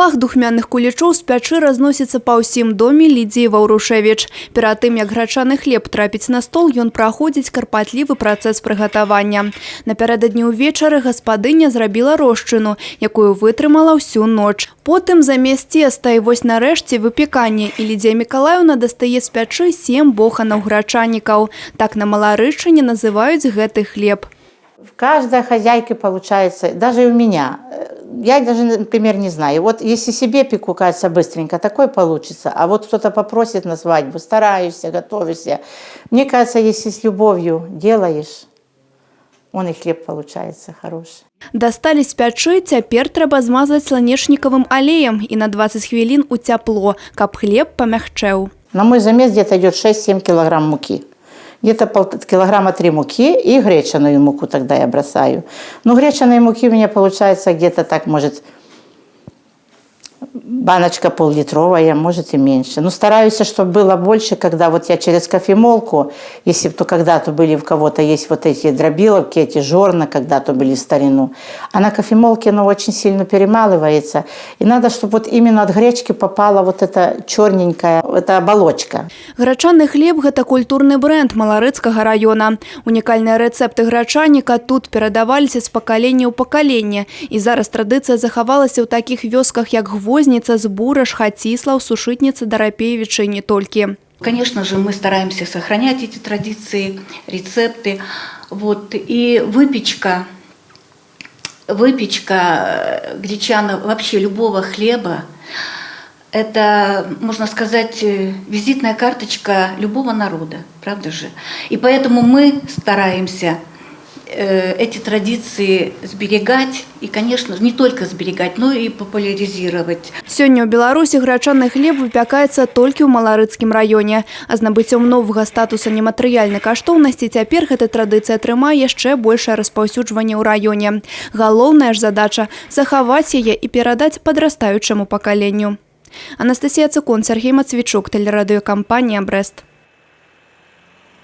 Пах духмяных кулічоў з пячы разносіцца па ўсім доме Лідзіі Ваўрушевіч. Перад тым, як грачаны хлеб трапіць на стол, ён праходзіць карпатлівы працэс прыгатавання. Напярэдадні ўвечары гаспадыня зрабіла рошчыну, якую вытрымала ўсю ноч. Потым замест цеста і вось нарэшце выпеканне, і Лідзія Мікалаеўна дастае з пячы 7 боханаў грачанікаў. Так на Маларышчыне называюць гэты хлеб. В каждой хозяйке получается, даже и у меня, я даже, например, не знаю, вот если себе пеку, кажется, быстренько, такой получится, а вот кто-то попросит на свадьбу, стараешься, готовишься. Мне кажется, если с любовью делаешь, он и хлеб получается хороший. Дасталі з пячы, цяпер трэба змазаць сланечнікавым алеем і на 20 хвілін у цяпло, каб хлеб памягчэў. На мой замес где-то идет 6-7 килограмм муки. Где-то килограмма 3 муки и гречаную муку тогда я бросаю. Ну, гречаной муки у меня получается где-то так, может, баночка пол-литровая, может и меньше. Но стараюсь, чтобы было больше, когда вот я через кофемолку, если то когда-то были у кого-то есть вот эти дробиловки, эти жорна, когда-то были в старину, а на кофемолке оно очень сильно перемалывается. И надо, чтобы вот именно от гречки попала вот эта черненькая, эта оболочка. Грачаны хлеб – гэта культурны бренд Маларыцкага района. Унікальныя рэцэпты грачаніка тут перадаваліся з пакалення ў пакаленне. І зараз традыцыя захавалася ў такіх вёсках, як Гвозніца, Збураш, Хацислав, Сушытніца, Дарапевіча и не только. Конечно же, мы стараемся сохранять эти традиции, рецепты. Вот. И выпечка гречана, вообще любого хлеба, это, можно сказать, визитная карточка любого народа, правда же? И поэтому мы стараемся эти традиции сберегать и, конечно, не только сберегать, но и популяризировать. Сёння ў Беларусі грачаны хлеб выпякаецца толькі ў Маларыцкім раёне. А з набыццём новага статуса нематэрыяльнай каштоўнасці цяпер гэта традыцыя атрымае яшчэ большае распаўсюджванне ў раёне. Галоўная ж задача – захаваць яе і перадаць падрастаючаму пакаленню. Анастасія Цыкун, Сергей Мацвічук, тэлерадыёкампанія «Брэст».